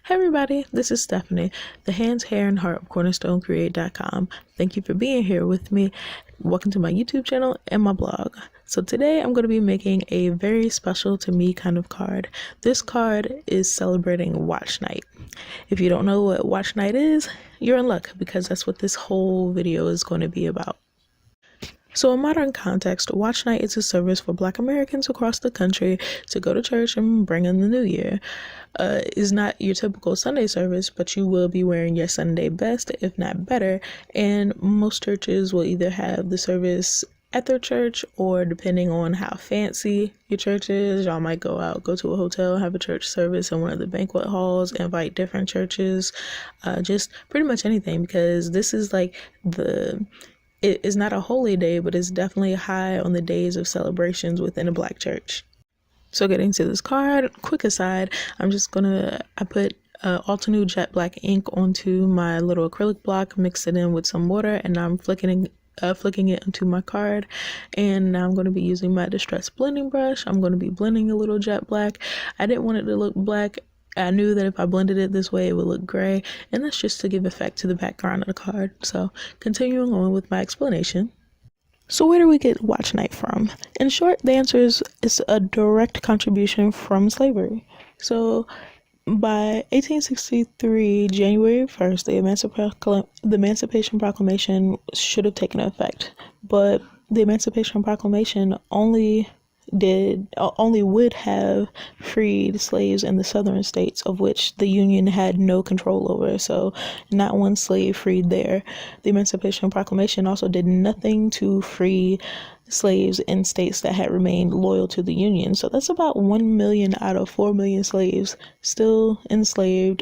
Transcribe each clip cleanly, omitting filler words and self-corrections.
Hey everybody, this is Stephanie, the hands, hair, and heart of CornerstoneCreate.com. Thank you for being here with me. Welcome to my YouTube channel and my blog. So today I'm going to be making a very special to me kind of card. This card is celebrating Watchnight. If you don't know what Watchnight is, you're in luck because that's what this whole video is going to be about. So in modern context, Watchnight is a service for Black Americans across the country to go to church and bring in the new year. It's not your typical Sunday service, but you will be wearing your Sunday best, if not better, and most churches will either have the service at their church, or depending on how fancy your church is, y'all might go to a hotel, have a church service in one of the banquet halls, invite different churches, just pretty much anything, because this is like it is not a holy day, but it's definitely high on the days of celebrations within a Black church. So getting to this card, quick aside, I put Altenew jet black ink onto my little acrylic block, mix it in with some water, and I'm flicking it into my card. And now I'm going to be using my distress blending brush. I'm going to be blending a little jet black. I didn't want it to look black. I knew that if I blended it this way, it would look gray, and that's just to give effect to the background of the card. So continuing on with my explanation. So where do we get Watchnight from? In short, the answer is it's a direct contribution from slavery. So by 1863, January 1st, the Emancipation Proclamation should have taken effect, but the Emancipation Proclamation only would have freed slaves in the southern states, of which the Union had no control over, so not one slave freed there. The Emancipation Proclamation also did nothing to free slaves in states that had remained loyal to the Union, so that's about 1 million out of 4 million slaves still enslaved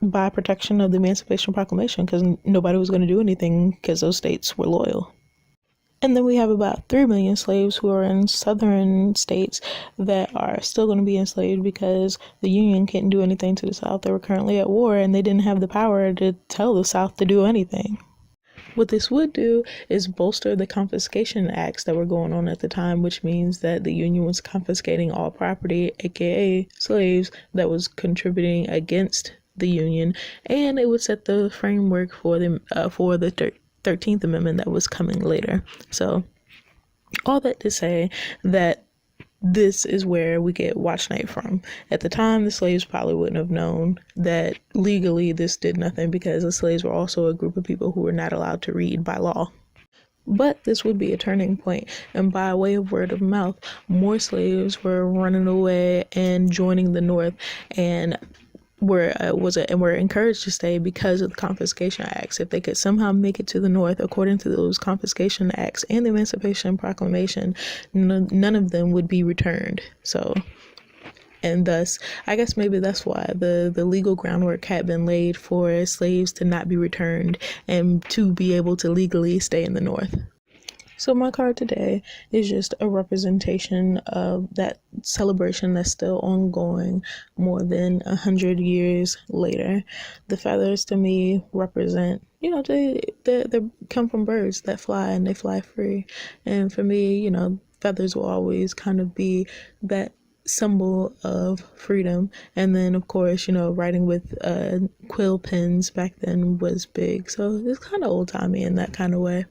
by protection of the Emancipation Proclamation, because nobody was going to do anything because those states were loyal. And then we have about 3 million slaves who are in southern states that are still going to be enslaved because the Union couldn't do anything to the South. They were currently at war, and they didn't have the power to tell the South to do anything. What this would do is bolster the confiscation acts that were going on at the time, which means that the Union was confiscating all property, aka slaves, that was contributing against the Union, and it would set the framework for the 13th Amendment that was coming later. So all that to say that this is where we get Watchnight from. At the time, the slaves probably wouldn't have known that legally this did nothing, because the slaves were also a group of people who were not allowed to read by law. But this would be a turning point, and by way of word of mouth, more slaves were running away and joining the North, and were encouraged to stay because of the confiscation acts. If they could somehow make it to the North according to those confiscation acts and the Emancipation Proclamation, none of them would be returned. So, and thus, I guess maybe that's why the legal groundwork had been laid for slaves to not be returned and to be able to legally stay in the North. So my card today is just a representation of that celebration that's still ongoing more than 100 years later. The feathers to me represent, they come from birds that fly, and they fly free. And for me, feathers will always kind of be that symbol of freedom. And then of course, writing with quill pens back then was big. So it's kind of old-timey in that kind of way.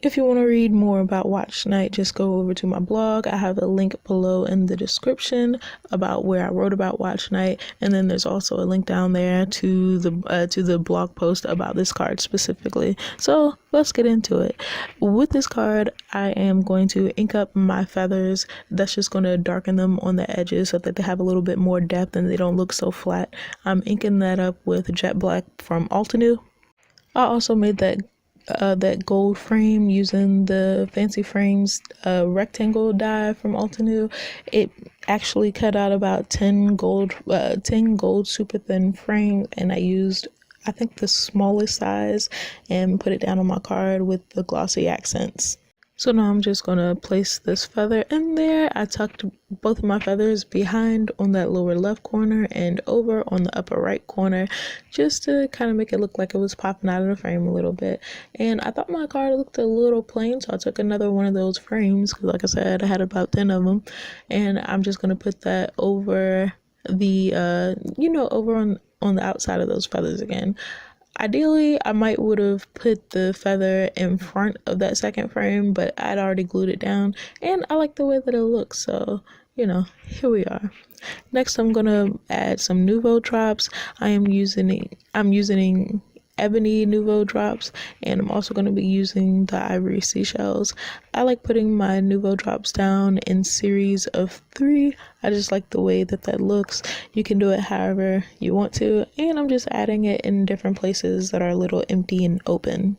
If you want to read more about Watchnight, just go over to my blog. I have a link below in the description about where I wrote about Watchnight, and then there's also a link down there to the blog post about this card specifically. So let's get into it. With this card, I am going to ink up my feathers. That's just going to darken them on the edges so that they have a little bit more depth and they don't look so flat. I'm inking that up with jet black from Altenew. I also made that gold frame using the Fancy Frames rectangle die from Altenew. It actually cut out about 10 gold super thin frames, and I used, I think, the smallest size and put it down on my card with the glossy accents. So now I'm just going to place this feather in there. I tucked both of my feathers behind on that lower left corner and over on the upper right corner, just to kind of make it look like it was popping out of the frame a little bit. And I thought my card looked a little plain, so I took another one of those frames, because like I said, I had about 10 of them. And I'm just going to put that over the over on the outside of those feathers again. Ideally, I might would have put the feather in front of that second frame, but I'd already glued it down, and I like the way that it looks, so here we are. Next, I'm gonna add some Nouveau drops. I'm using ebony Nouveau drops, and I'm also going to be using the ivory seashells. I like putting my Nouveau drops down in series of 3. I just like the way that looks. You can do it however you want to, and I'm just adding it in different places that are a little empty and open.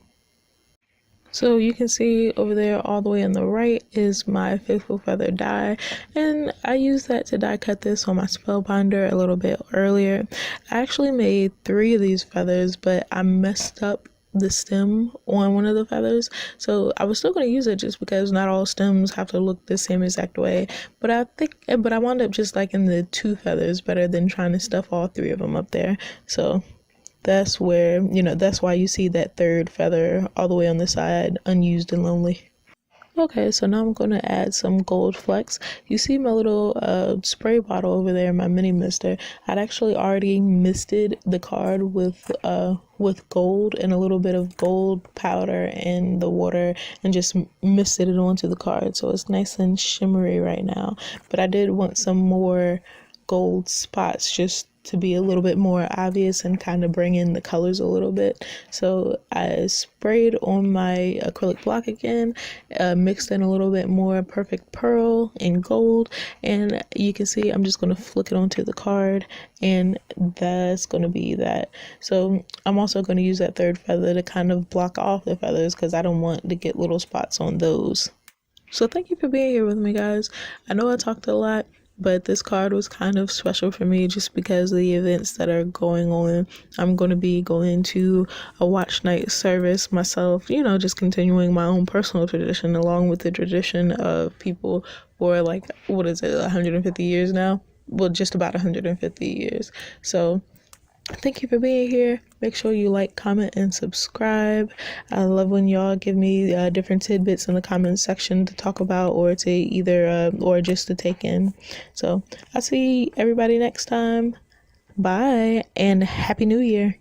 So you can see over there all the way on the right is my Faithful Feather die, and I used that to die cut this on my Spellbinder a little bit earlier. I actually made 3 of these feathers, but I messed up the stem on one of the feathers, so I was still going to use it just because not all stems have to look the same exact way, but I wound up just liking the 2 feathers better than trying to stuff all 3 of them up there. So that's where, that's why you see that 3rd feather all the way on the side, unused and lonely. Okay, so now I'm going to add some gold flecks. You see my little spray bottle over there, my mini mister. I'd actually already misted the card with gold and a little bit of gold powder in the water, and just misted it onto the card, so it's nice and shimmery right now. But I did want some more gold spots just to be a little bit more obvious and kind of bring in the colors a little bit. So I sprayed on my acrylic block again, mixed in a little bit more perfect pearl and gold, and you can see I'm just going to flick it onto the card, and that's going to be that. So I'm also going to use that 3rd feather to kind of block off the feathers because I don't want to get little spots on those. So thank you for being here with me, guys. I know I talked a lot, but this card was kind of special for me just because of the events that are going on. I'm going to be going to a Watchnight service myself, just continuing my own personal tradition along with the tradition of people for 150 years now? Well, just about 150 years. So thank you for being here. Make sure you like, comment, and subscribe. I love when y'all give me different tidbits in the comment section to talk about, or to either or just to take in. So I'll see everybody next time. Bye, and Happy New Year.